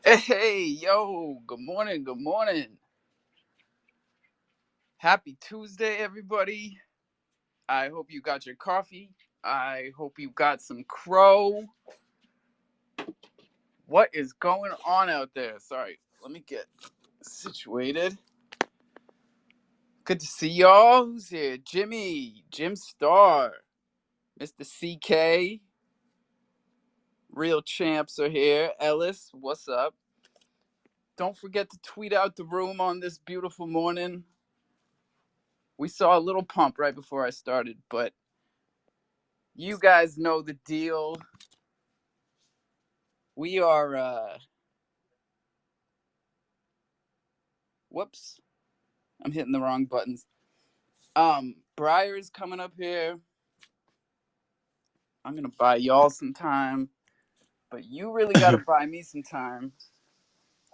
Hey, yo, good morning, good morning. Happy Tuesday, everybody. I hope you got your coffee. I hope you got some crow. What is going on out there? Sorry, let me get situated. Good to see y'all. Who's here? Jimmy, Jim Star, Mr. CK, Real Champs are here. Ellis, what's up? Don't forget to tweet out the room on this beautiful morning. We saw a little pump right before I started, but you guys know the deal. We are whoops. I'm hitting the wrong buttons. Briar's coming up here. I'm gonna buy y'all some time, but you really gotta buy me some time.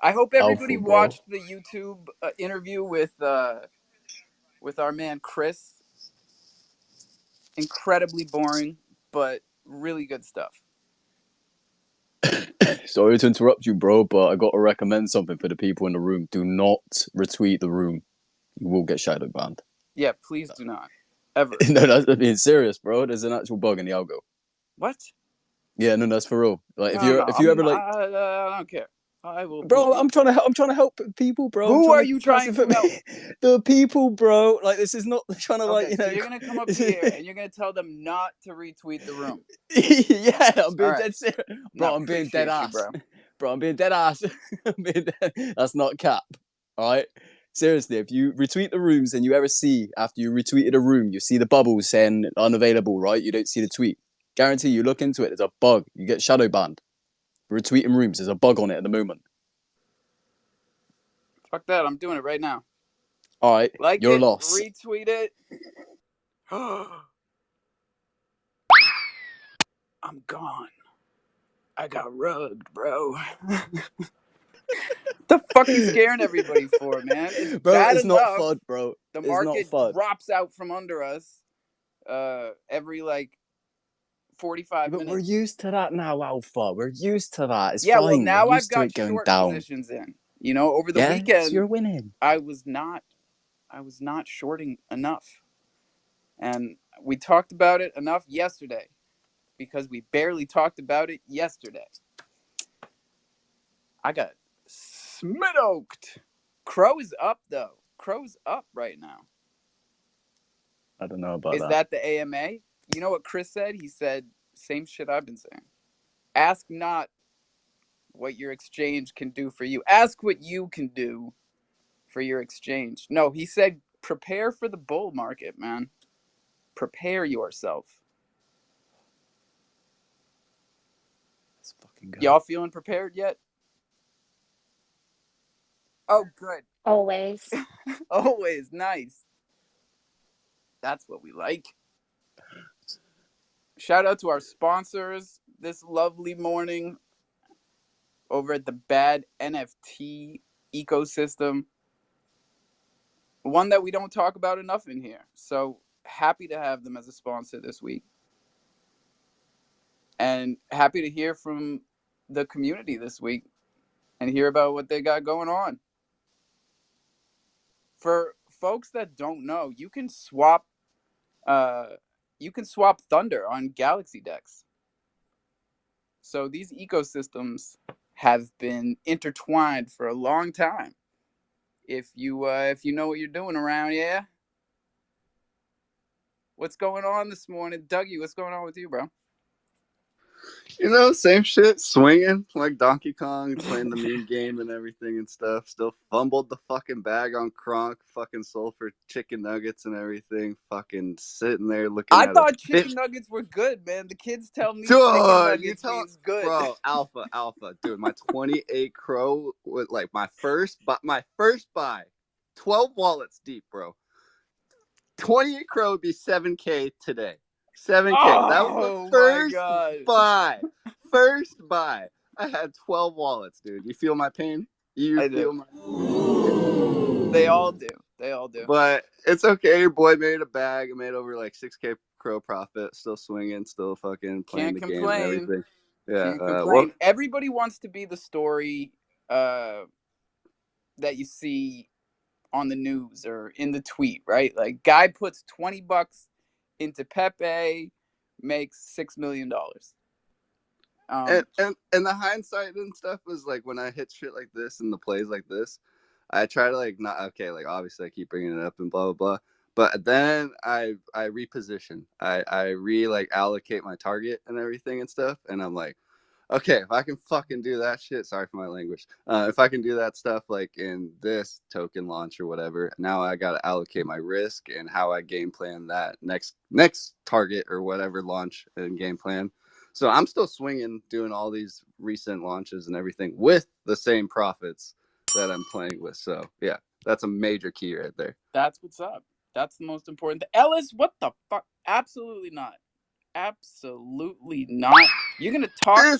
I hope everybody Alpha, bro. watched the YouTube interview with our man Chris. Incredibly boring, but really good stuff. Sorry to interrupt you, bro, but I got to recommend something for the people in the room. Do not retweet the room. You will get shadow banned. Yeah, please do not. Ever. No, that's being serious, bro. There's an actual bug in the algo. What? Yeah, no, that's for real. Like No, no, no. if you ever like, I don't care. I will bro, delete. I'm trying to help people, bro. I'm Who trying are to you pass trying it for to help? the people, bro. Like this is not trying to Okay, so you're gonna come up here and you're gonna tell them not to retweet the room. Yeah, I'm All being right. dead serious, No, bro. I'm being dead appreciate you, ass, bro. bro. I'm being dead ass. That's not cap. All right. Seriously, if you retweet the rooms and you ever see after you retweeted a room, you see the bubbles saying unavailable, right? You don't see the tweet. Guarantee you look into it. There's a bug. You get shadow banned. Retweeting rooms. There's a bug on it at the moment. Fuck that. I'm doing it right now. All right, Like your it, loss. retweet it. I'm gone. I got rugged, bro. The fuck you scaring everybody for, man? It's Bro, bad it's not enough fun, bro. the It's not market fun. drops out from under us every like 45 But we're minutes. used to that now, Alpha. We're used to that. It's Yeah, well fine. We're now I've used to got it going short down. positions in. You know, over the Yeah, so weekend you're winning. I was not shorting enough. And we talked about it enough yesterday because we barely talked about it yesterday. I got smidoked. Crow is up though. Crow's up right now. I don't know about Is that. that the AMA? You know what Chris said? He said same shit I've been saying. Ask not what your exchange can do for you. Ask what you can do for your exchange. No, he said prepare for the bull market, man. Prepare yourself. Let's fucking go. Y'all feeling prepared yet? Oh, good. Always. Always nice. That's what we like. Shout out to our sponsors this lovely morning over at the Bad NFT ecosystem. One that we don't talk about enough in here. So happy to have them as a sponsor this week. And happy to hear from the community this week and hear about what they got going on. For folks that don't know, uh, you can swap Thunder on Galaxy decks. So these ecosystems have been intertwined for a long time. If you know what you're doing around, yeah. What's going on this morning, Dougie? What's going on with you, bro? Same shit, swinging like Donkey Kong, playing the meme game and everything and stuff. Still fumbled the fucking bag on Kronk, fucking sold for chicken nuggets and everything. Fucking sitting there looking I at a thought chicken fish. nuggets were good, man. The kids tell me chicken Dude, you nuggets tell, means good. bro, alpha, dude. My 28 crow with like my first buy, 12 wallets deep, bro. 28 crow would be 7K today. 7K. That was the Oh my first god. buy. First buy. I had 12 wallets, dude. You feel my pain? You I do. feel my They all do. They all do. But it's okay. Your boy made a bag. I made over like 6K crow profit. Still swinging. Still fucking playing Can't the game and complain. everything. Yeah. Can't Well, complain. Everybody wants to be the story that you see on the news or in the tweet, right? Like, guy puts $20 into Pepe, makes $6 million. And the hindsight and stuff was like when I hit shit like this and the plays like this, I try to like not okay, like obviously I keep bringing it up and blah blah blah, but then I reposition, I like allocate my target and everything and stuff, and I'm like, okay, if I can fucking do that shit, sorry for my language. If I can do that stuff like in this token launch or whatever, now I got to allocate my risk and how I game plan that next target or whatever launch and game plan. So I'm still swinging, doing all these recent launches and everything with the same profits that I'm playing with. So yeah, that's a major key right there. That's what's up. That's the most important. Ellis, what the fuck? Absolutely not. Absolutely not. You're gonna talk.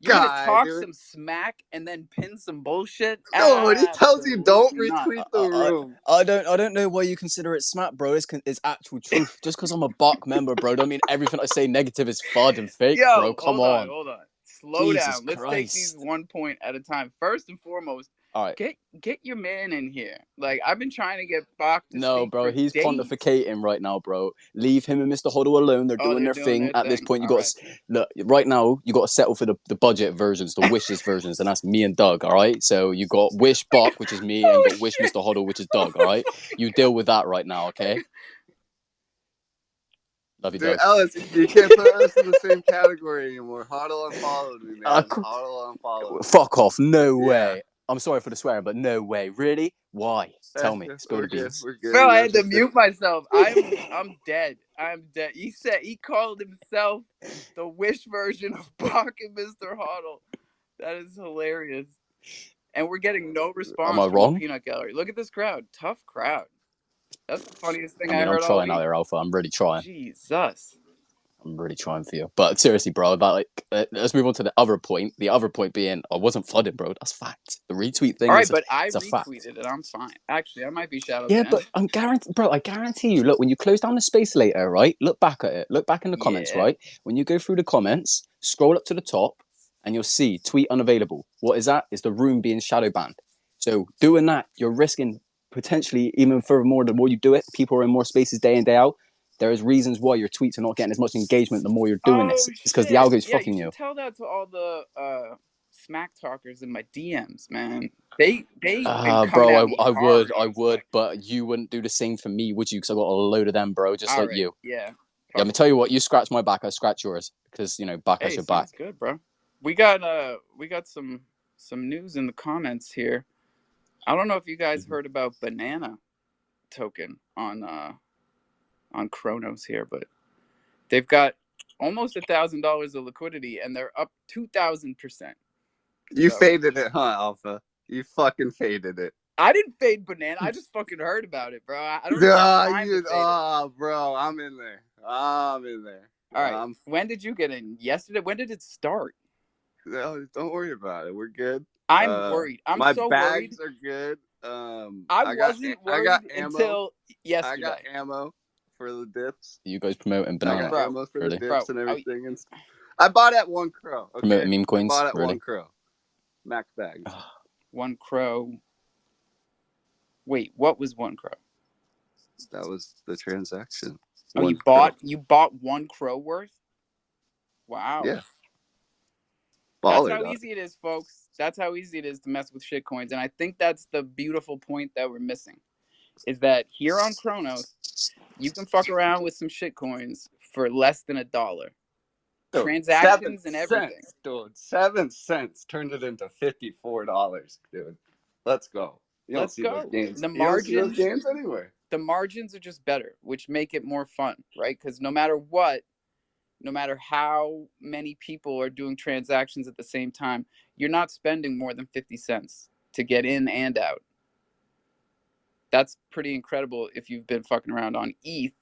You're gonna talk some smack and then pin some bullshit. No, he tells you don't retweet the room. I don't know why you consider it smack, bro. It's actual truth. Just because I'm a Buck member, bro, don't mean everything I say negative is FUD and fake, bro. Come on. Hold on. Slow down. Let's take these one point at a time. First and foremost, all right, get your man in here. Like, I've been trying to get Bach to No, bro, he's days. pontificating right now, bro. Leave him and Mr. Hoddle alone. They're doing their thing. At this point, you got to look right now. You got to settle for the budget versions, the wishes versions, and that's me and Doug. All right, so you got Wish Bach, which is me, and you got Wish Mr. Hoddle, which is Doug. All right, you deal with that right now, okay? Love you, Doug. Ellis, you can't put us in the same category anymore. Hoddle unfollowed me, man. Hoddle unfollowed. Fuck off! No way. I'm sorry for the swearing, but no way. Really? Why? Tell me. Spill the beans. Phil, I had to mute myself. I'm dead. I'm dead. He called himself the Wish version of Bach and Mr. Hoddle. That is hilarious. And we're getting no response from the Peanut Gallery. Look at this crowd. Tough crowd. That's the funniest thing I heard all week. I'm trying out there, Alpha. I'm really trying. Jesus. I'm really trying for you. But seriously, bro, let's move on to the other point. The other point being, I wasn't flooded, bro. That's fact. The retweet thing is a fact. Retweeted it. I'm fine. Actually, I might be shadow banned. But I guarantee you, look, when you close down the space later, right, look back at it. Look back in the comments, right? When you go through the comments, scroll up to the top, and you'll see tweet unavailable. What is that? It's the room being shadow banned. So doing that, you're risking potentially even furthermore, the more you do it, people are in more spaces day in, day out. There is reasons why your tweets are not getting as much engagement the more you're doing this. It's because the algo's fucking you. Tell that to all the smack talkers in my DMs, man. They bro, I would, but you wouldn't do the same for me, would you? Because I got a load of them, bro, just like you. Yeah. I'm gonna tell you what, you scratch my back, I scratch yours. Because, back has your back. Good, bro. We got some news in the comments here. I don't know if you guys heard about banana token on Kronos here, but they've got almost $1,000 of liquidity and they're up 2,000%. You faded it, huh, Alpha? You fucking faded it. I didn't fade banana. I just fucking heard about it, bro. I don't know. Bro, I'm in there. All right. When did you get in? Yesterday? When did it start? No, don't worry about it. We're good. I'm worried. My bags are good. I wasn't worried until yesterday. I got ammo for the dips. You guys promoting banana? I got ammo for the dips and everything. I bought at One Crow. Okay? Promoting meme coins? I bought at One Crow. Max bags. One Crow. Wait, what was One Crow? That was the transaction. Oh, you bought 1 Crow worth? Wow. Yeah. That's how easy it is, folks. That's how easy it is to mess with shitcoins. And I think that's the beautiful point that we're missing. Is that here on Kronos, you can fuck around with some shitcoins for less than $1. Dude, transactions and everything. Dude, 7 cents turned it into $54, dude. Let's go. Let's go. Those gains. The margins, you don't see those gains anywhere. The margins are just better, which make it more fun, right? Because no matter what, no matter how many people are doing transactions at the same time, you're not spending more than 50 cents to get in and out. That's pretty incredible if you've been fucking around on ETH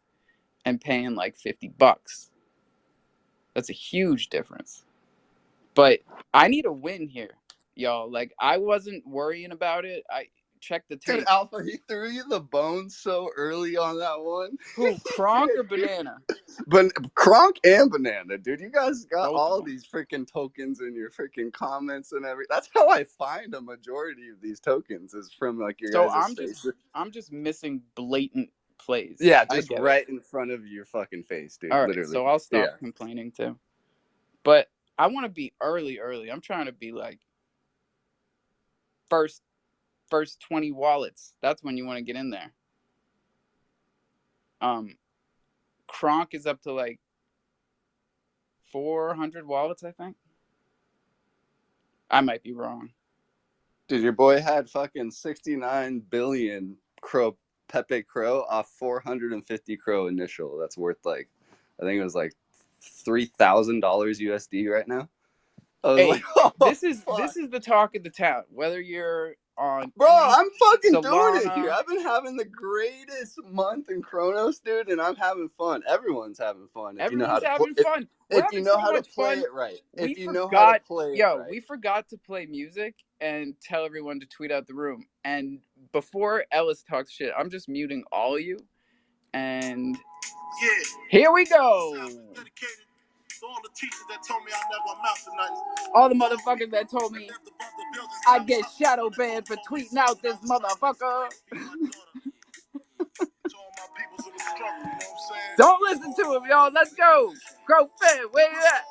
and paying like $50. That's a huge difference. But I need a win here, y'all. Like, I wasn't worrying about it. check the Dude, tape. Alpha, he threw you the bone so early on that one. Who, Kronk or Banana? But Kronk and Banana, dude, you guys got Both all of them. these freaking tokens in your freaking comments and everything. That's how I find a majority of these tokens is from like your So guys' faces. I'm just missing blatant plays. Yeah, I just get right it. in front of your fucking face, dude. All right, Literally. so I'll stop Yeah. complaining too. But I want to be early. I'm trying to be like first 20 wallets. That's when you want to get in there. Kronk is up to like 400 wallets, I think. I might be wrong. Dude, your boy had fucking 69 billion Pepe Crow off 450 Crow initial. That's worth like, I think it was like $3,000 USD right now. I was Hey, like, oh, this is the talk of the town. Whether you're on bro, I'm fucking doing it Solana, here. I've been having the greatest month in Chronos, dude, and I'm having fun. Everyone's having fun if you know how everyone's to having play. fun. We're If you having know so how to much play fun. it right. We If you know forgot, how to play it right. we forgot to play music and tell everyone to tweet out the room. And before Ellis talks shit, I'm just muting all of you. And here we go. All the teachers that told me I never amount to nothing. All the motherfuckers that told me I get shadow banned for tweeting out this motherfucker. Don't listen to him, y'all. Let's go. Crofam, where you at?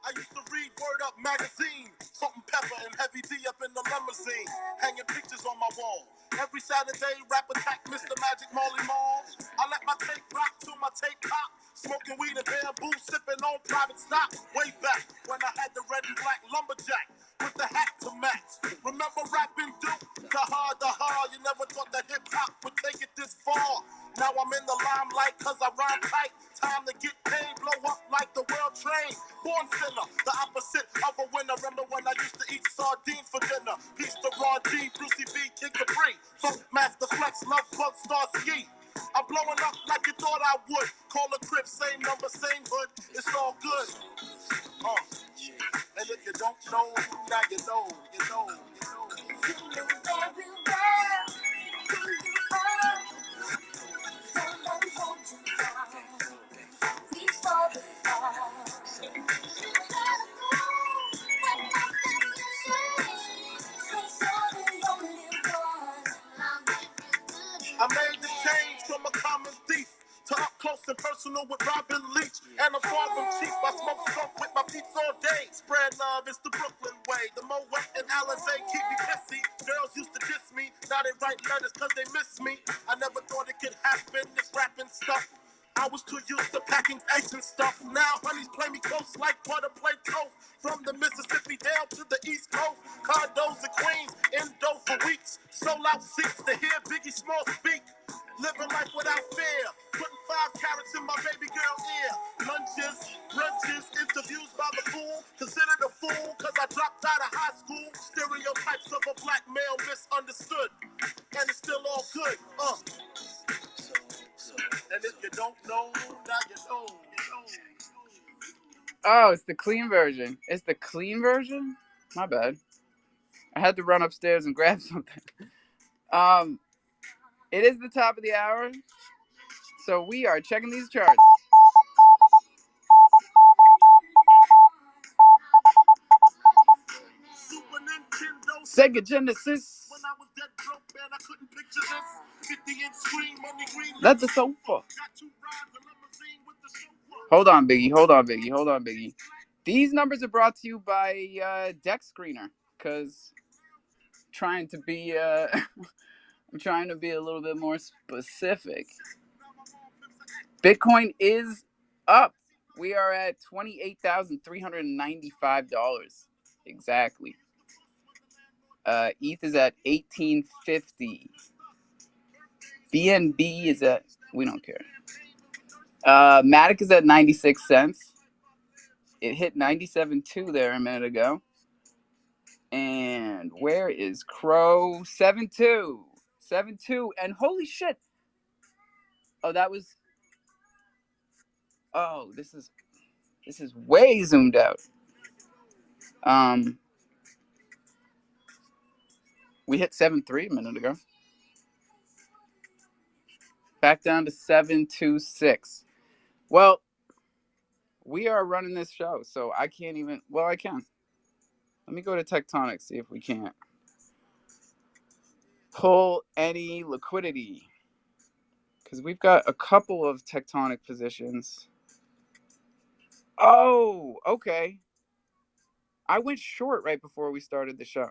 I used to read Word Up magazine, Salt and Pepper and Heavy D up in the limousine, hanging pictures on my wall. Every Saturday, rap attack, Mr. Magic Molly Mall. I let my tape rock till my tape pop, smoking weed and bamboo, sipping on private stock. Way back when I had the red and black lumberjack with the hat to match. Remember rapping Duke? The hard, you never thought that hip hop would take it this far. Now I'm in the limelight cause I rhyme tight. Time to get paid, blow up like the world train. Born sinner, the opposite of a winner. Remember when I used to eat sardines for dinner? Peace to Ron G, Brucey B, Kid Capri, Funk Master Flex, Love Bug, Star Ski. I'm blowing up like you thought I would. Call a crib, same number, same hood. It's all good. And if you don't know, now you know, you know, you know. You know very well who you are. Don't let me hold you down. Reach for the stars. You gotta go and nothing can change. 'Cause you're the only one. I made the change from a common thief to up close and personal with Robin Leach. And I'm far from cheap. I smoke skunk with my peeps all day. Spread love, it's the Brooklyn way. The Moet and Alizé keep me pissy. Girls used to diss me. Now they write letters cause they miss me. I never thought it could happen, this rapping stuff. I was too used to packing eggs and stuff. Now honeys play me close like butter play toast. From the Mississippi down to the East Coast. Condos in Queens, in dough for weeks. Sold out seats to hear Biggie Small speak. Living life without fear. Putting 5 carats in my baby girl ear. Lunches, brunches, interviews by the fool. Considered a fool cause I dropped out of high school. Stereotypes of a black male misunderstood. And it's still all good. And if you don't know, now you know. Oh, it's the clean version. It's the clean version? My bad. I had to run upstairs and grab something. It is the top of the hour. So we are checking these charts. Sega Genesis. When I was dead broke, man, I couldn't picture this. 50-inch screen, money green. Let the sofa. Hold on, Biggie. These numbers are brought to you by Deck Screener, because trying to be I'm trying to be a little bit more specific. Bitcoin is up. We are at $28,395 exactly. ETH is at 1850. BNB is at, we don't care. Matic is at 96 cents. It hit 97.2 there a minute ago. And where is Crow? 7.2. 7.2. And holy shit. Oh, that was. Oh, this is way zoomed out. We hit 7.3 a minute ago. Back down to 7.26. Well, we are running this show, so I can't even. Well, I can. Let me go to Tectonic, see if we can't pull any liquidity. Because we've got a couple of Tectonic positions. Oh, okay. I went short right before we started the show.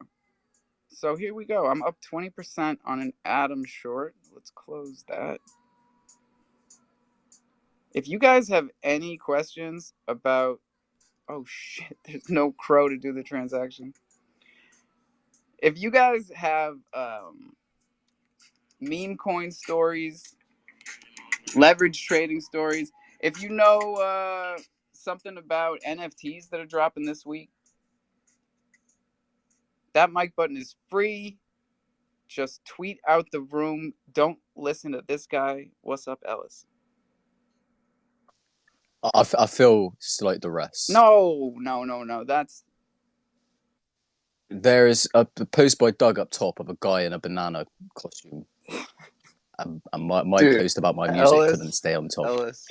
So here we go. I'm up 20% on an Atom short. Let's close that. If you guys have any questions about... Oh, shit. There's no Crow to do the transaction. If you guys have meme coin stories, leverage trading stories, if you know something about NFTs that are dropping this week, that mic button is free. Just tweet out the room. Don't listen to this guy. What's up, Ellis? I feel like the rest. No. That's... There is a post by Doug up top of a guy in a banana costume. And my Dude, post about my music Ellis, couldn't stay on top. Ellis.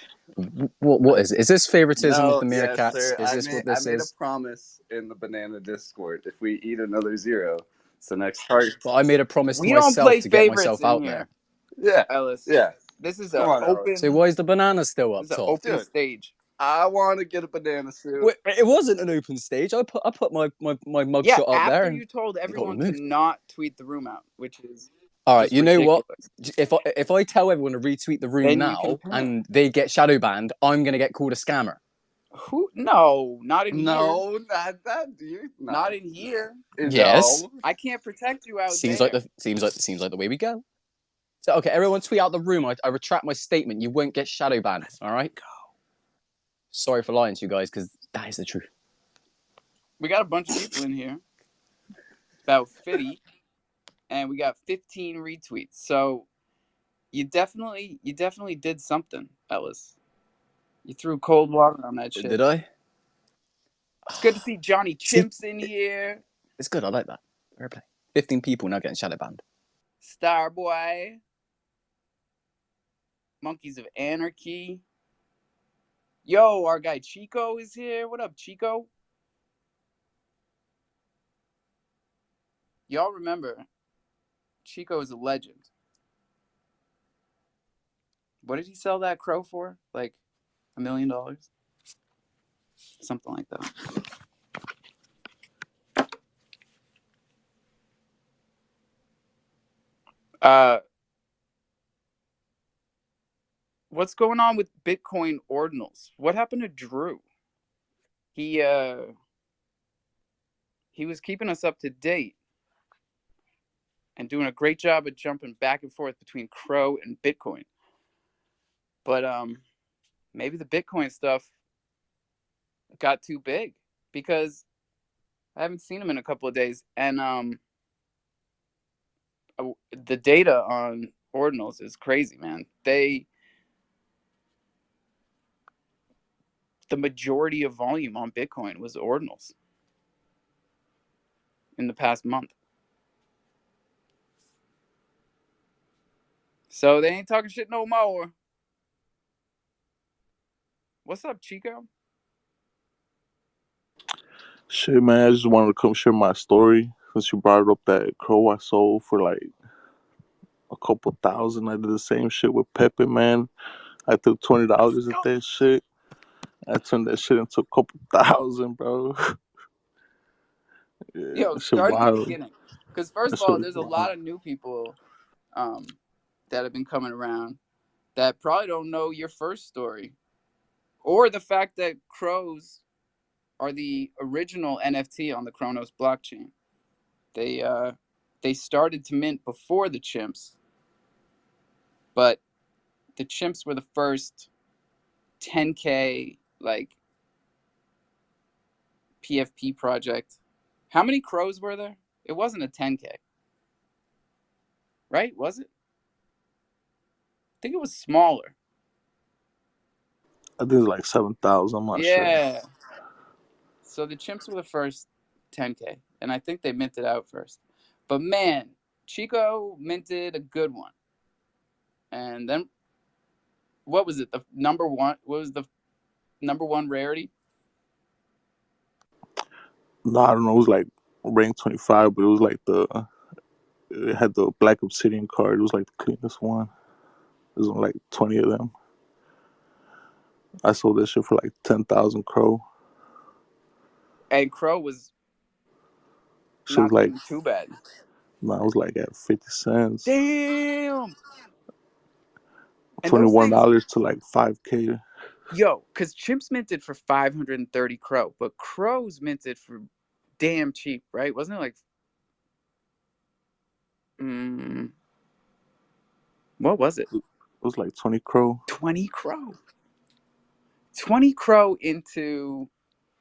What is it? Is this favoritism of the Yes, Meerkats? sir. Is this what this I made is? a promise in the banana Discord. If we eat another zero, it's the next target. But I made a promise We to don't play myself to get favorites myself in out here, there. Yeah, Ellis. yeah. This is Come an on, Ellis. open... So why is the banana still up This is an top? open Dude. stage. I want to get a banana suit. Wait, it wasn't an open stage. I put my mugshot Yeah, up there. after And you told everyone to removed. not tweet the room out, which is... All right, just you know ridiculous. what? If I tell everyone to retweet the room Then you now can pay. and they get shadow banned, I'm gonna get called a scammer. Who? No, not in here. No, not that, dude. No. Not in here. Yes. No. I can't protect you out Seems there. seems like the way we go. So okay, everyone tweet out the room. I retract my statement. You won't get shadow banned. All right. Go. Sorry for lying to you guys, because that is the truth. We got a bunch of people in here. About 50. And we got 15 retweets. So you definitely did something, Ellis. You threw cold water on that shit. Did I? It's good to see Johnny Chimps in here. It's good. I like that. Fair play. 15 people now getting shadow banned. Starboy. Monkeys of Anarchy. Yo, our guy Chico is here. What up, Chico? Y'all remember, Chico is a legend. What did he sell that crow for? Like $1 million? Something like that. What's going on with Bitcoin ordinals? What happened to Drew? He was keeping us up to date and doing a great job of jumping back and forth between Cro and Bitcoin. But maybe the Bitcoin stuff got too big because I haven't seen him in a couple of days, and the data on ordinals is crazy, man. The majority of volume on Bitcoin was ordinals in the past month. So they ain't talking shit no more. What's up, Chico? Shit, man, I just wanted to come share my story since you brought up that crow I sold for like a couple thousand. I did the same shit with Pepe, man. I took $20 at that shit. I turned that shit into a couple thousand, bro. Yeah, Yo, that shit start at the wild. beginning. Because first That of all, shit there's a wild. lot of new people that have been coming around that probably don't know your first story. Or the fact that crows are the original NFT on the Kronos blockchain. They started to mint before the chimps, but the chimps were the first 10K like PFP project. How many crows were there? It wasn't a 10K, right? Was it? I think it was smaller. I think it's like 7,000. I'm not sure. Yeah. So the chimps were the first 10K, and I think they minted out first. But man, Chico minted a good one. And then what was it? The number one? What was the number one rarity? No, I don't know. It was like rank 25, but it was like it had the black obsidian card. It was like the cleanest one. There's only like 20 of them. I sold that shit for like 10,000 crow. And Crow was She was not like, doing too bad. no, I was like at 50 cents. Damn. And those things, $21 to like 5K. yo, because Chimps minted for 530 Crow, but Crow's minted for damn cheap, right? Wasn't it like, mm, what was it? It was like 20 crow. 20 Crow. 20 Crow into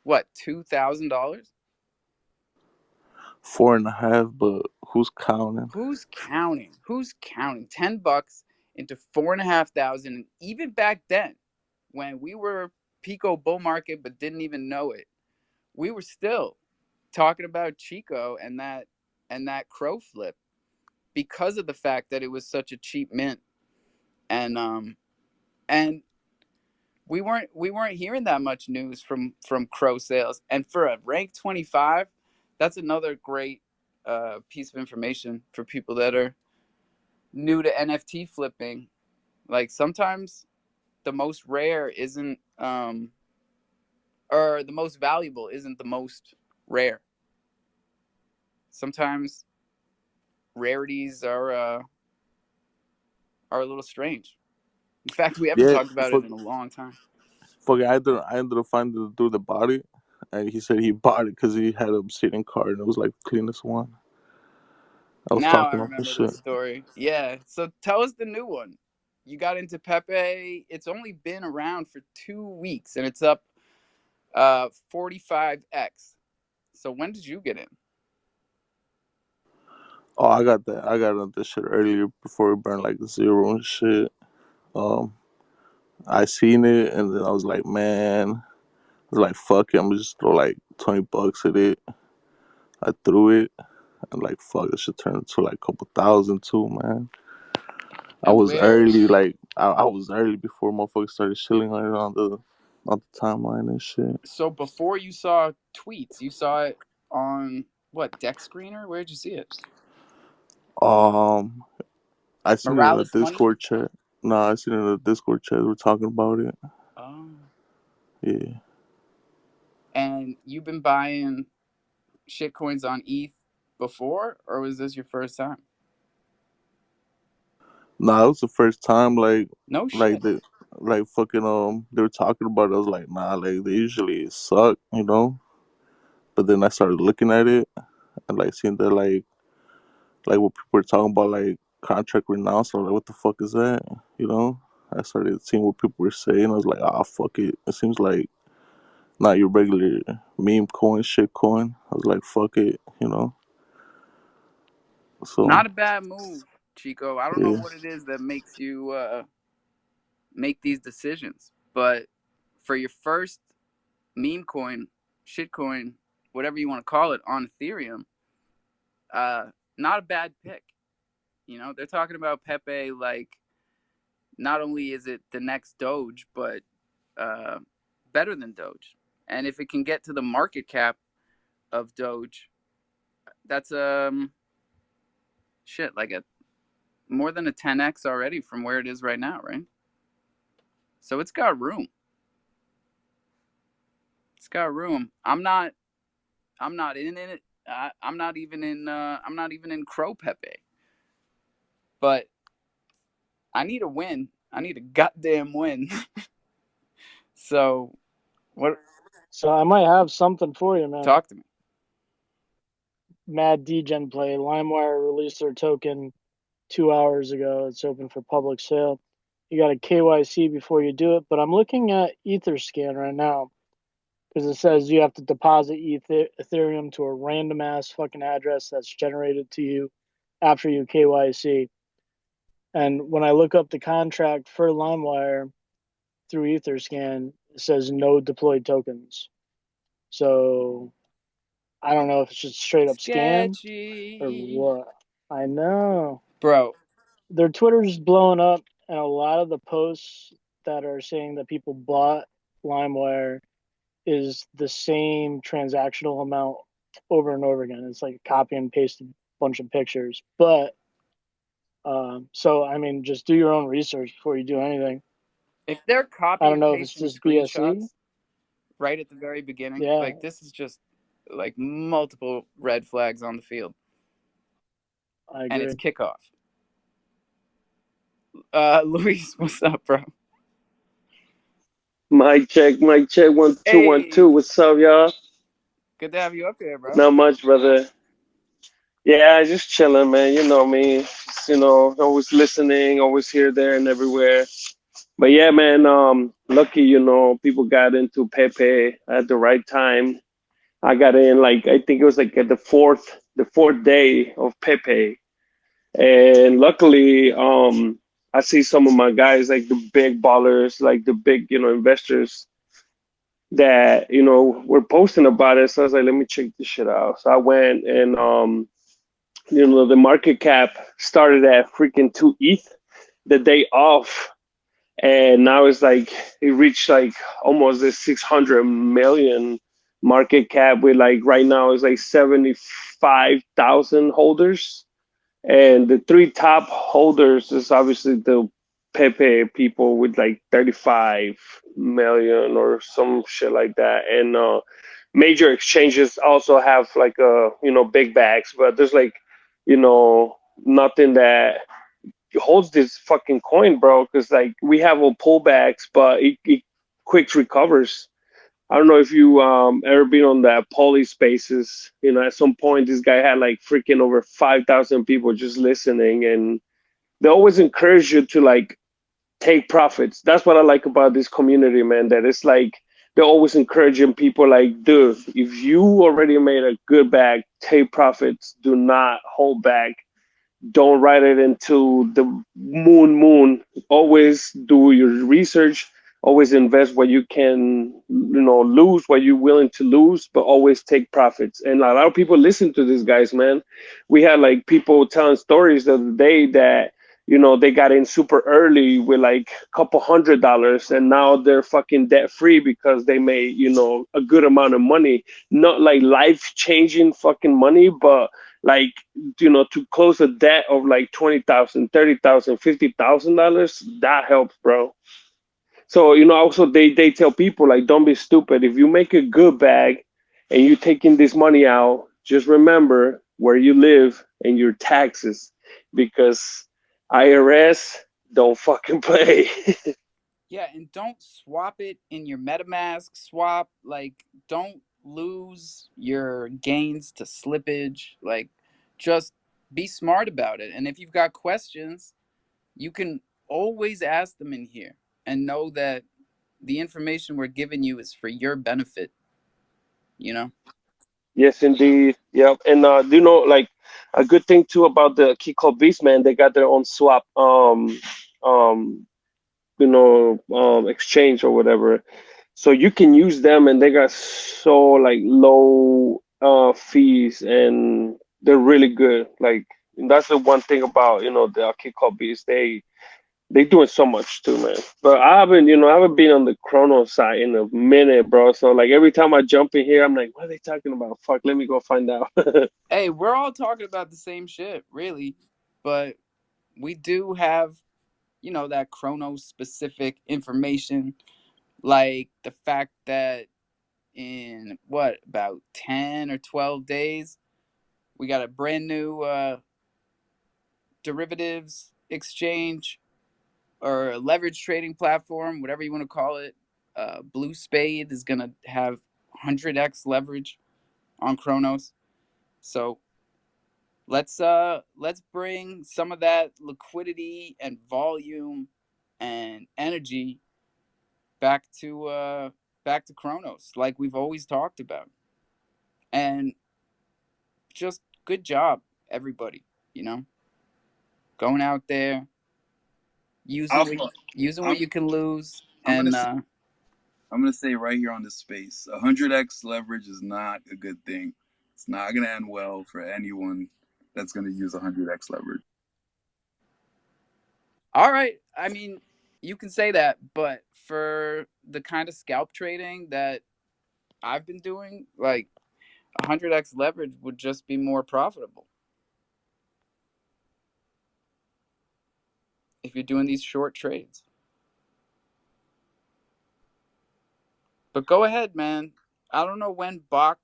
what, $2,000? Four and a half, but who's counting? Who's counting? Who's counting? $10 into 4,500. And even back then, when we were Pico bull market but didn't even know it, we were still talking about Chico and that Crow flip because of the fact that it was such a cheap mint. And we weren't hearing that much news from Crow sales. And for a rank 25, that's another great piece of information for people that are new to NFT flipping. Like sometimes the most rare isn't or the most valuable isn't the most rare. Sometimes rarities are a little strange. In fact, we haven't Yeah, talked about it in a long time. I ended up finding the dude that bought it, and he said he bought it because he had an obsidian card, and it was like the cleanest one. I was Now I talking about this remember shit. this story. Yeah. So tell us the new one. You got into Pepe. It's only been around for 2 weeks and it's up 45x. So when did you get in? Oh, I got that. I got on this shit earlier before it burned like zero and shit. Um, I seen it, and then I was like, man, I was like, fuck it, I'm just throw like $20 at it. I threw it, and like, fuck, it should turn into like a couple thousand too, man. I And was where? early, like I was early before motherfuckers started shilling on it on the timeline and shit. So before you saw tweets, you saw it on what, Deck Screener? Where'd you see it? Um, I seen it in a Morales Money? Discord chat. Nah, I seen it in a Discord chat. We're talking about it. Oh. Yeah. And you've been buying shitcoins on ETH before, or was this your first time? Nah, it was the first time No like shit. they like fucking they were talking about it. I was like, nah, like they usually suck, you know? But then I started looking at it and like seeing that like what people were talking about like contract renounce. I was like, what the fuck is that? You know? I started seeing what people were saying. I was like, ah, fuck it. It seems like not your regular meme coin, shit coin. I was like, fuck it, you know? So Not a bad move, Chico. I don't know yeah. what it is that makes you make these decisions, but for your first meme coin, shitcoin, whatever you want to call it, on Ethereum, uh, not a bad pick. You know, they're talking about Pepe like not only is it the next Doge, but uh, better than Doge. And if it can get to the market cap of Doge, that's shit like a more than a 10x already from where it is right now, right? So it's got room. It's got room. I'm not in it. I'm not even in. I'm not even in Crow Pepe. But I need a win. I need a goddamn win. So what? So I might have something for you, man. Talk to me. Mad Degen play. LimeWire released their token 2 hours ago. It's open for public sale. You got a KYC before you do it, but I'm looking at Etherscan right now because it says you have to deposit Ethereum to a random ass fucking address that's generated to you after you KYC. And when I look up the contract for LimeWire through Etherscan, it says no deployed tokens. So I don't know if it's just straight up scam or Sketchy. what. I know. Bro, Their Twitter's blowing up, and a lot of the posts that are saying that people bought LimeWire is the same transactional amount over and over again. It's like a copy and pasted bunch of pictures. But so I mean, just do your own research before you do anything. if they're I copy don't and know if it's pasting just BSE. screenshots right at the very beginning, Yeah, like this is just like multiple red flags on the field. I And it's agree. kickoff. Luis, what's up, bro? Mic check, 1 2 1 2. Hey, What's up, y'all? good to have you up here, bro. Not much, brother. Yeah, just chilling, man. You know me. Just, always listening, always here, there, and everywhere. But yeah, man. Lucky, people got into Pepe at the right time. I got in like I think it was like at the fourth day of Pepe, and luckily, I see some of my guys like the big ballers, like the big, investors that were posting about it. So I was like, let me check this shit out. So I went and the market cap started at freaking 2 ETH the day off, and now it's like it reached like almost the 600 million market cap with like right now it's like 75,000 holders, and the three top holders is obviously the Pepe people with like 35 million or some shit like that. And major exchanges also have like big bags, but there's like, nothing that holds this fucking coin, bro. Cause like we have a pullbacks, but it quick recovers. I don't know if you ever been on that poly spaces. At some point this guy had like freaking over 5,000 people just listening, and they always encourage you to like take profits. That's what I like about this community, man. That it's like they're always encouraging people like, dude, if you already made a good bag, take profits. Do not hold back. Don't write it into the moon. Always do your research. Always invest what you can, lose what you're willing to lose, but always take profits. And a lot of people listen to these guys, man. We had like people telling stories the other day that they got in super early with like a couple $100, and now they're fucking debt free because they made a good amount of money. Not like life changing fucking money, but like to close a debt of like 20,000, 30,000, $50,000, that helps, bro. So also they tell people like, don't be stupid. If you make a good bag and you taking this money out, just remember where you live and your taxes, because IRS don't fucking play. Yeah, and don't swap it in your MetaMask swap. Like, don't lose your gains to slippage. Like, just be smart about it. And if you've got questions, you can always ask them in here and know that the information we're giving you is for your benefit, you know? Yes, indeed. Yep. And do like a good thing too about the key called Beast, man, they got their own swap um exchange or whatever. So you can use them, and they got so like low fees, and they're really good. Like, and that's the one thing about the key called Beast. They doing so much too, man. But I haven't been on the Chrono side in a minute, bro. So like every time I jump in here, I'm like, what are they talking about? Fuck, let me go find out. Hey, we're all talking about the same shit, really. But we do have, that Chronos specific information, like the fact that in what, about 10 or 12 days, we got a brand new derivatives exchange or leverage trading platform, whatever you want to call it. Blue Spade is going to have 100x leverage on Chronos. So let's bring some of that liquidity and volume and energy back to Chronos, like we've always talked about. And just good job, everybody. You know, going out there, using Alpha. using what I'm you can lose, I'm gonna and say, I'm gonna say right here on this space, 100x leverage is not a good thing. It's not going to end well for anyone that's going to use 100x leverage. All right. I mean, you can say that, but for the kind of scalp trading that I've been doing, like 100x leverage would just be more profitable. If you're doing these short trades. But go ahead, man. I don't know when Bach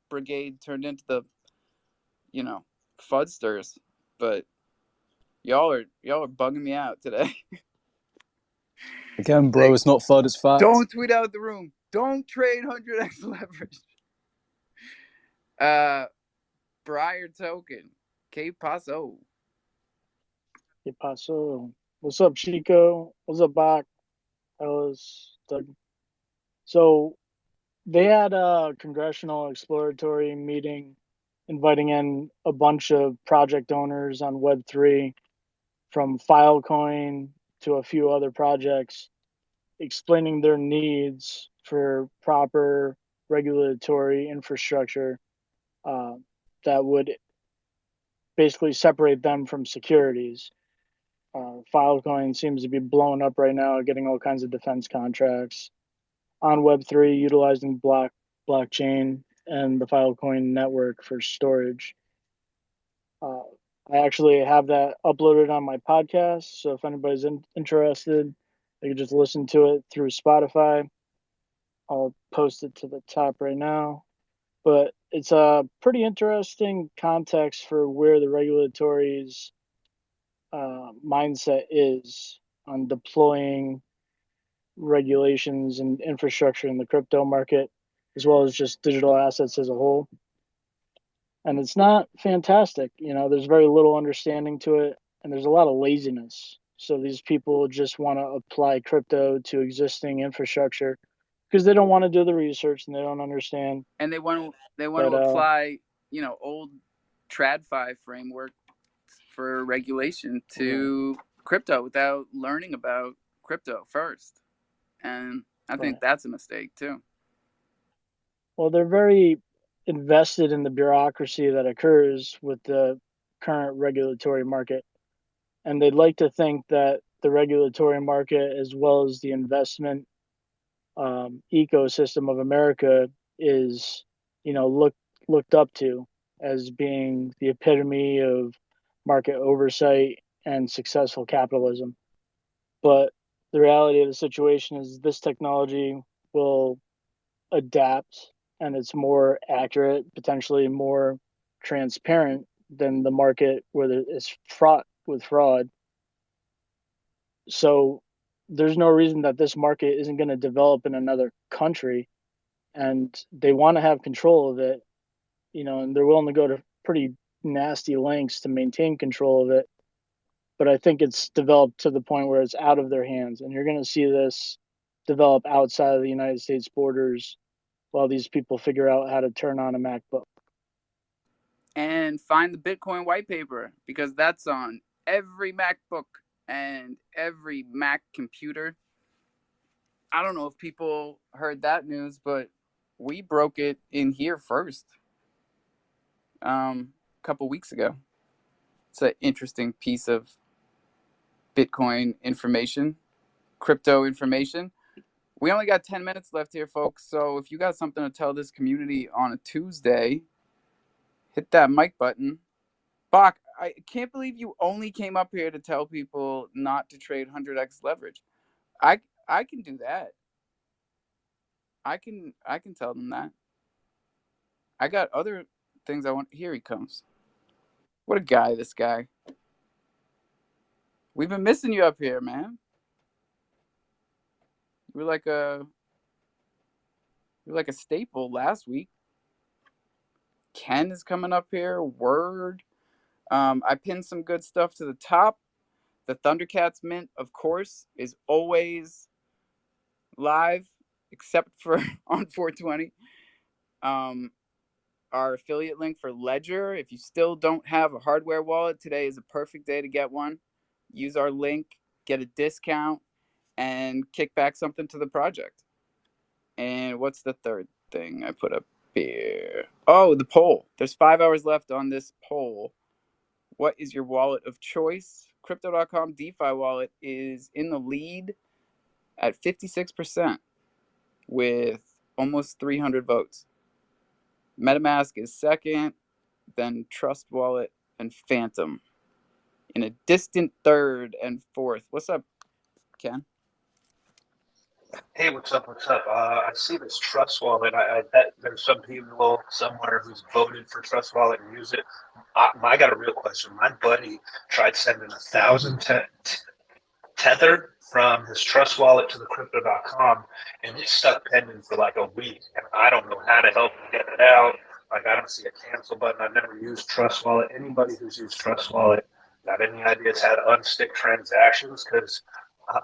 Brigade turned into the, Fudsters, but y'all are bugging me out today. Again, bro, it's not FUD, it's fact. Don't tweet out the room. Don't trade 100x leverage. Briar token. Que paso? Que paso? What's up, Chico? What's up, Bach? Ellis, Doug. So they had a congressional exploratory meeting inviting in a bunch of project owners on Web3 from Filecoin to a few other projects, explaining their needs for proper regulatory infrastructure that would basically separate them from securities. Filecoin seems to be blowing up right now, getting all kinds of defense contracts on Web3, utilizing blockchain and the Filecoin network for storage. I actually have that uploaded on my podcast, so if anybody's interested, they can just listen to it through Spotify. I'll post it to the top right now. But it's a pretty interesting context for where the regulatory's mindset is on deploying regulations and infrastructure in the crypto market, as well as just digital assets as a whole. And it's not fantastic. There's very little understanding to it, and there's a lot of laziness. So these people just want to apply crypto to existing infrastructure because they don't want to do the research and they don't understand. And they want to apply, old TradFi framework for regulation to crypto without learning about crypto first. And I think that's a mistake too. Well, they're very invested in the bureaucracy that occurs with the current regulatory market. And they'd like to think that the regulatory market, as well as the investment ecosystem of America, is, looked up to as being the epitome of market oversight and successful capitalism. But the reality of the situation is this technology will adapt, and it's more accurate, potentially more transparent than the market where it's fraught with fraud. So there's no reason that this market isn't going to develop in another country, and they want to have control of it, and they're willing to go to pretty nasty lengths to maintain control of it. But I think it's developed to the point where it's out of their hands, and you're going to see this develop outside of the United States borders while these people figure out how to turn on a MacBook. And find the Bitcoin white paper, because that's on every MacBook and every Mac computer. I don't know if people heard that news, but we broke it in here first a couple weeks ago. It's an interesting piece of Bitcoin information, crypto information. We only got 10 minutes left here, folks. So if you got something to tell this community on a Tuesday, hit that mic button. Bach, I can't believe you only came up here to tell people not to trade 100x leverage. I can do that. I can tell them that. I got other things I want. Here he comes. What a guy, this guy. We've been missing you up here, man. You were like a staple last week. Ken is coming up here. Word. I pinned some good stuff to the top. The Thundercats mint, of course, is always live, except for on 420. Our affiliate link for Ledger. If you still don't have a hardware wallet, today is a perfect day to get one. Use our link, get a discount, and kick back something to the project. And what's the third thing I put up here? here. Oh, the poll. There's 5 hours left on this poll. What is your wallet of choice? Crypto.com DeFi wallet is in the lead at 56% with almost 300 votes. MetaMask is second, then Trust Wallet and Phantom in a distant third and fourth. What's up, Ken? Hey, what's up? What's up? I see this Trust Wallet. I bet there's some people somewhere who's voted for Trust Wallet and use it. I got a real question. My buddy tried sending 1,000 tether from his Trust Wallet to the crypto.com, and it's stuck pending for like a week. And I don't know how to help him get it out. Like, I don't see a cancel button. I've never used Trust Wallet. Anybody who's used Trust Wallet got any ideas how to unstick transactions? Because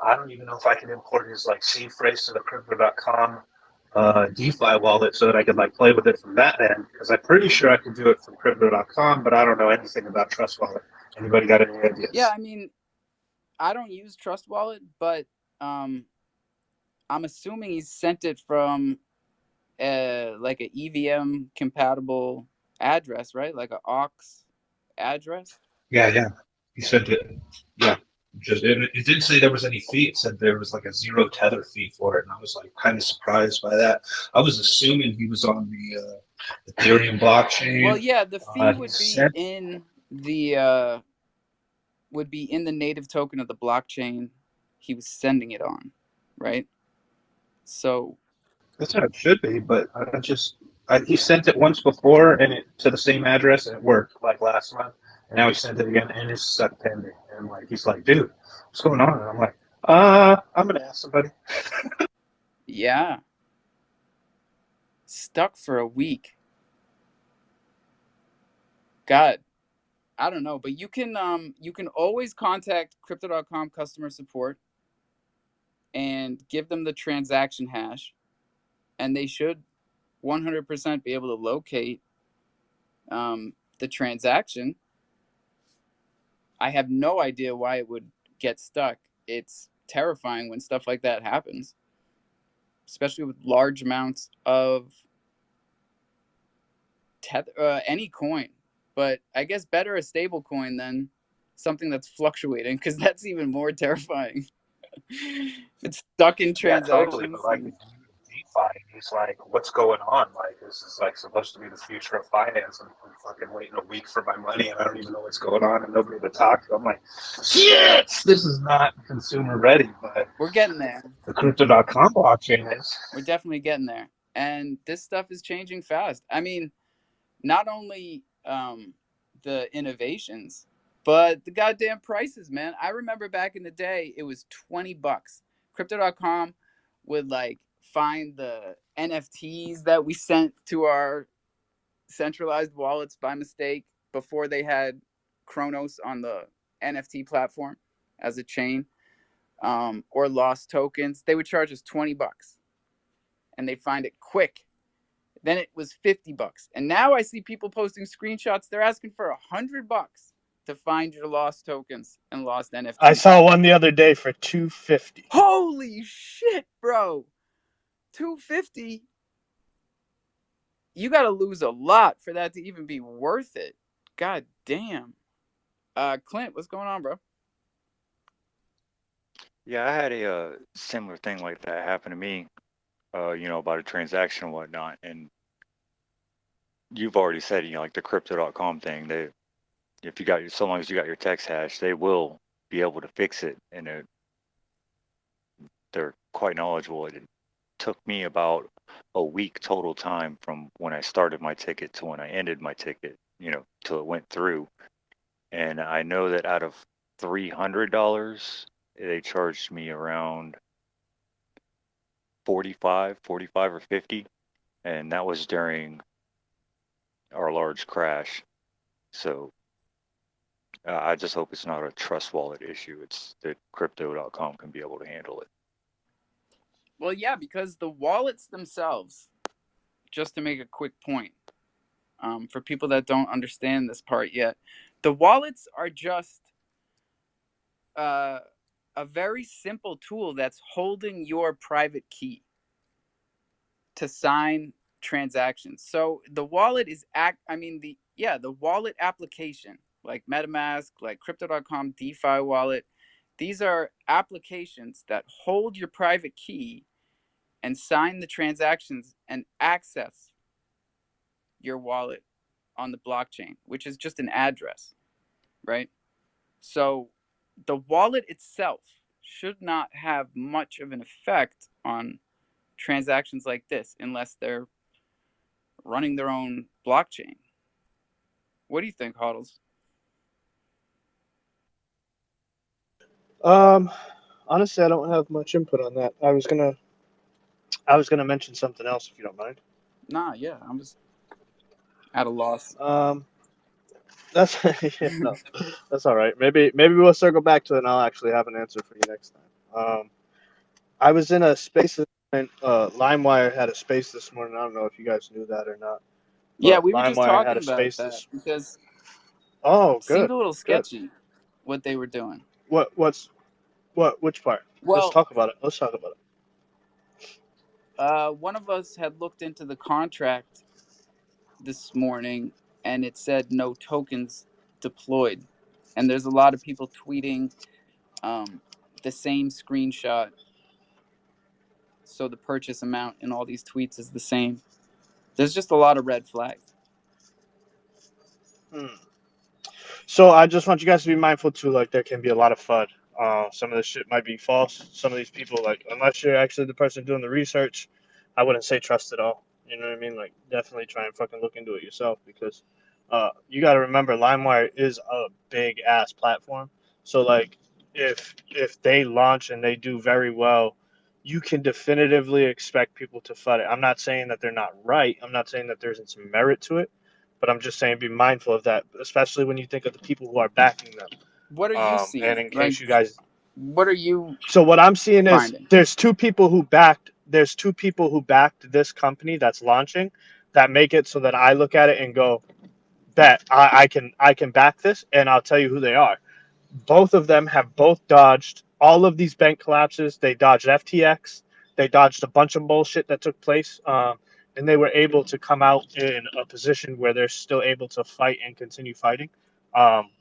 I don't even know if I can import his like seed phrase to the crypto.com DeFi wallet so that I could like play with it from that end. Because I'm pretty sure I can do it from crypto.com, but I don't know anything about Trust Wallet. Anybody got any ideas? Yeah, I mean, I don't use Trust Wallet, but I'm assuming he sent it from like an EVM compatible address, right? Like an aux address. Yeah. He sent it. Yeah. It didn't say there was any fee. It said there was like a zero tether fee for it, and I was like kind of surprised by that. I was assuming he was on the Ethereum blockchain. Well, yeah, the fee would sent- be in the native token of the blockchain he was sending it on, right? So That's what it should be, but he sent it once before and it to the same address and it worked like last month. And now he sent it again and it's stuck pending. And like he's like, dude, what's going on? And I'm like, I'm gonna ask somebody. yeah, stuck for a week. God, I don't know, but you can always contact crypto.com customer support and give them the transaction hash, and they should 100% be able to locate the transaction. I have no idea why it would get stuck. It's terrifying when stuff like that happens, especially with large amounts of any coin. But I guess better a stable coin than something that's fluctuating, because that's even more terrifying. It's stuck in Yeah, transactions. totally. But like, DeFi, he's like, what's going on? Like, this is like supposed to be the future of finance. And I'm fucking waiting a week for my money, and I don't even know what's going on, and nobody to talk to. I'm like, shit, this is not consumer ready. But we're getting there. the crypto.com blockchain is. We're definitely getting there, and this stuff is changing fast. I mean, not only the innovations, but the goddamn prices, man. I remember back in the day, it was $20. Crypto.com would like find the NFTs that we sent to our centralized wallets by mistake before they had Kronos on the NFT platform as a chain, or lost tokens. They would charge us $20 and they'd find it quick. Then it was $50. And now I see people posting screenshots. They're asking for $100 to find your lost tokens and lost NFTs. I saw one the other day for $250. Holy shit, bro. $250. You got to lose a lot for that to even be worth it. God damn. Clint, what's going on, bro? Yeah, I had a similar thing like that happen to me, about a transaction and whatnot. And you've already said, like the crypto.com thing, so long as you got your text hash, they will be able to fix it. And they're quite knowledgeable. It took me about a week total time from when I started my ticket to when I ended my ticket, till it went through. And I know that out of $300, they charged me around 45 or 50, and that was during our large crash. So I just hope it's not a trust wallet issue. It's that crypto.com can be able to handle it. Well, yeah, because the wallets themselves, just to make a quick point, for people that don't understand this part yet, the wallets are just a very simple tool that's holding your private key to sign transactions. So the wallet is the wallet application like MetaMask, like crypto.com DeFi wallet. These are applications that hold your private key and sign the transactions and access your wallet on the blockchain, which is just an address, right? So the wallet itself should not have much of an effect on transactions like this unless they're running their own blockchain. What do you think, Hodls? Um, Honestly, I don't have much input on that. I was gonna mention something else if you don't mind. Nah, yeah, I was at a loss. Um, that's yeah, no, that's all right. Maybe we'll circle back to it, and I'll actually have an answer for you next time. I was in a space. LimeWire had a space this morning. I don't know if you guys knew that or not, Yeah, but we were just LimeWire had talking a about space that this. because Oh, it seemed good, a little good. sketchy what they were doing. What's which part? Let's Well, talk about it. Let's talk about it. one of us had looked into the contract this morning and it said no tokens deployed. And there's a lot of people tweeting um, the same screenshot. So the purchase amount in all these tweets is the same. There's just a lot of red flags. Hmm. So I just want you guys to be mindful too. Like there can be a lot of FUD. Some of this shit might be false. Some of these people, like unless you're actually the person doing the research, I wouldn't say trust it all. You know what I mean? Like definitely try and fucking look into it yourself because you got to remember LimeWire is a big ass platform. So like if they launch and they do very well, you can definitively expect people to FUD it. I'm not saying that they're not right. I'm not saying that there isn't some merit to it, but I'm just saying be mindful of that, especially when you think of the people who are backing them. What are you And seeing? in Like, case you guys, what are you so what I'm seeing is finding? there's two people who backed this company that's launching that make it so that I look at it and go that I can back this, and I'll tell you who they are. Both of them have both dodged all of these bank collapses. They dodged FTX. They dodged a bunch of bullshit that took place. And they were able to come out in a position where they're still able to fight and continue fighting,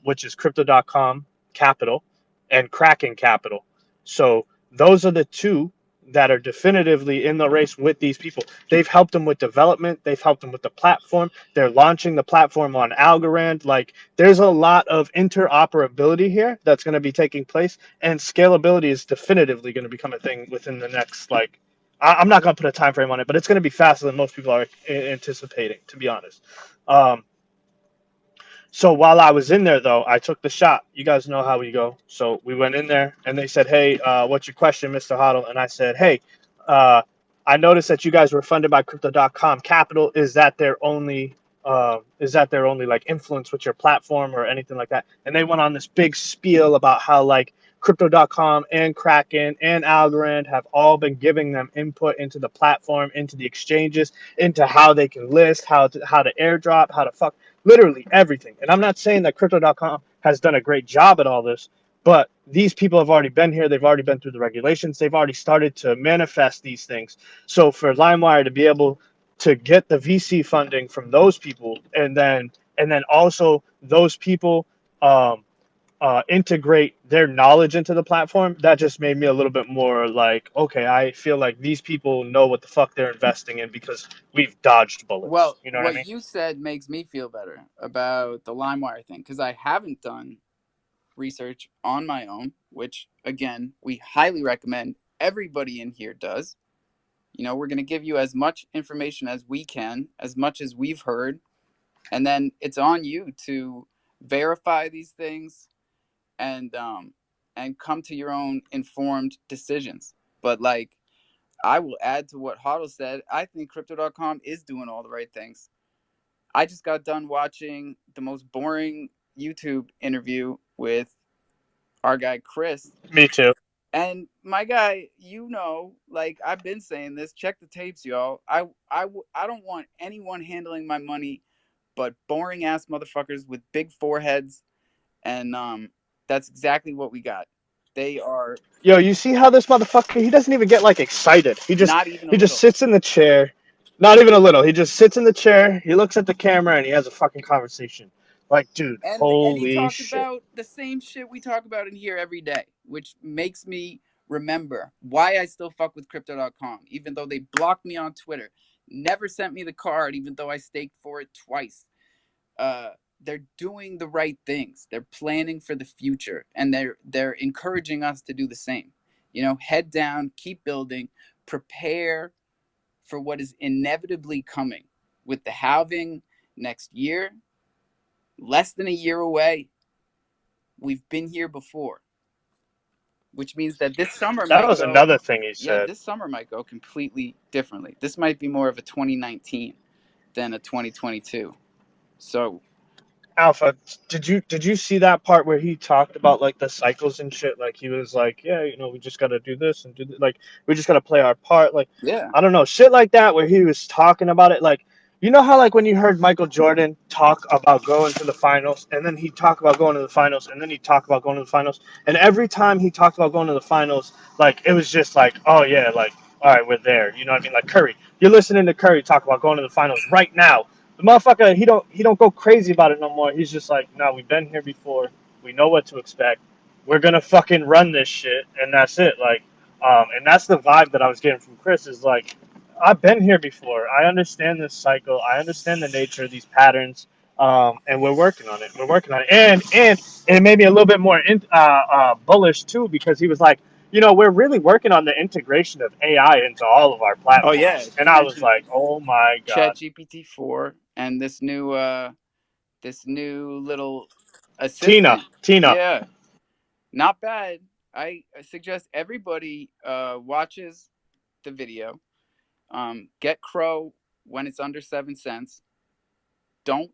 which is crypto.com Capital and Kraken Capital. So those are the two that are definitively in the race with these people. They've helped them with development. They've helped them with the platform. They're launching the platform on Algorand. Like there's a lot of interoperability here that's going to be taking place, and scalability is definitively going to become a thing within the next like. I'm not going to put a time frame on it, but it's going to be faster than most people are anticipating, to be honest. Um, so while I was in there, though, I took the shot. You guys know how we go. So we went in there, and they said, "Hey, what's your question, Mr. Hoddle?" And I said, "Hey, uh, I noticed that you guys were funded by Crypto.com Capital. Is that their only like influence with your platform or anything like that?" And they went on this big spiel about how like Crypto.com and Kraken and Algorand have all been giving them input into the platform, into the exchanges, into how they can list, how to airdrop, how to fuck literally everything. And I'm not saying that crypto.com has done a great job at all this, but these people have already been here. They've already been through the regulations. They've already started to manifest these things. So for LimeWire to be able to get the VC funding from those people, and then also those people integrate their knowledge into the platform, that just made me a little bit more like, okay, I feel like these people know what the fuck they're investing in because we've dodged bullets. Well, You know what I what mean? you said makes me feel better about the LimeWire thing because I haven't done research on my own, which again, we highly recommend everybody in here does. We're going to give you as much information as we can, as much as we've heard, and then it's on you to verify these things and come to your own informed decisions. But like I will add to what Hoddle said, I think crypto.com is doing all the right things. I just got done watching the most boring YouTube interview with our guy Chris. Me too. And my guy, like I've been saying this, check the tapes, y'all. I don't want anyone handling my money but boring ass motherfuckers with big foreheads, and that's exactly what we got. They are Yo, you see how this motherfucker? He doesn't even get like excited. He just not even a he just little. sits in the chair. Not even a little. He just sits in the chair, he looks at the camera, and he has a fucking conversation. Like, dude, And he holy talked shit. about the same shit we talk about in here every day, which makes me remember why I still fuck with crypto.com, even though they blocked me on Twitter, never sent me the card, even though I staked for it twice. They're doing the right things. They're planning for the future, and they're encouraging us to do the same. You know, head down, keep building, prepare for what is inevitably coming with the halving next year, less than a year away. We've been here before, which means that this summer That might was go, another thing he yeah, said. this summer might go completely differently. This might be more of a 2019 than a 2022. So, Alpha, did you see that part where he talked about like the cycles and shit? Like he was like, yeah, we just gotta do this and do like we just gotta play our part. Like yeah. I don't know, shit like that where he was talking about it. Like how like when you heard Michael Jordan talk about going to the finals, and then he talk about going to the finals, and then he talk about going to the finals, and every time he talked about going to the finals, like it was just like, oh yeah, like all right, we're there. You know what I mean? Like Curry, you're listening to Curry talk about going to the finals right now. The motherfucker, he don't go crazy about it no more. He's just like, no, we've been here before. We know what to expect. We're gonna fucking run this shit, and that's it. Like, and that's the vibe that I was getting from Chris. Is like, I've been here before. I understand this cycle. I understand the nature of these patterns. And we're working on it. We're working on it. And it made me a little bit more bullish too, because he was like, we're really working on the integration of AI into all of our Oh yeah, platforms. And he I was mentioned like, oh my Chat god. GPT 4 and this new little Tina, assistant. Tina. Yeah, not bad. I suggest everybody watches the video. Get Crow when it's under 7 cents. Don't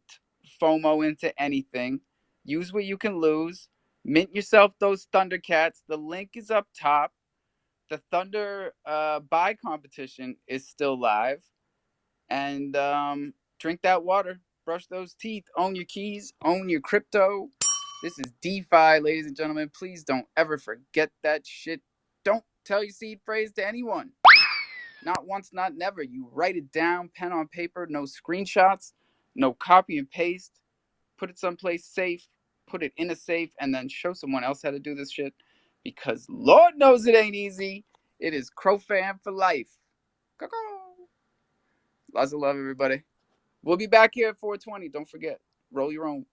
FOMO into anything. Use what you can lose. Mint yourself those Thundercats. The link is up top. The Thunder buy competition is still live. And drink that water. Brush those teeth. Own your keys. Own your crypto. This is DeFi, ladies and gentlemen. Please don't ever forget that shit. Don't tell your seed phrase to anyone. Not once, not never. You write it down, pen on paper, no screenshots, no copy and paste. Put it someplace safe, put it in a safe, and then show someone else how to do this shit. Because Lord knows it ain't easy. It is crofam for life. Lots of love, everybody. We'll be back here at 420. Don't forget. Roll your own.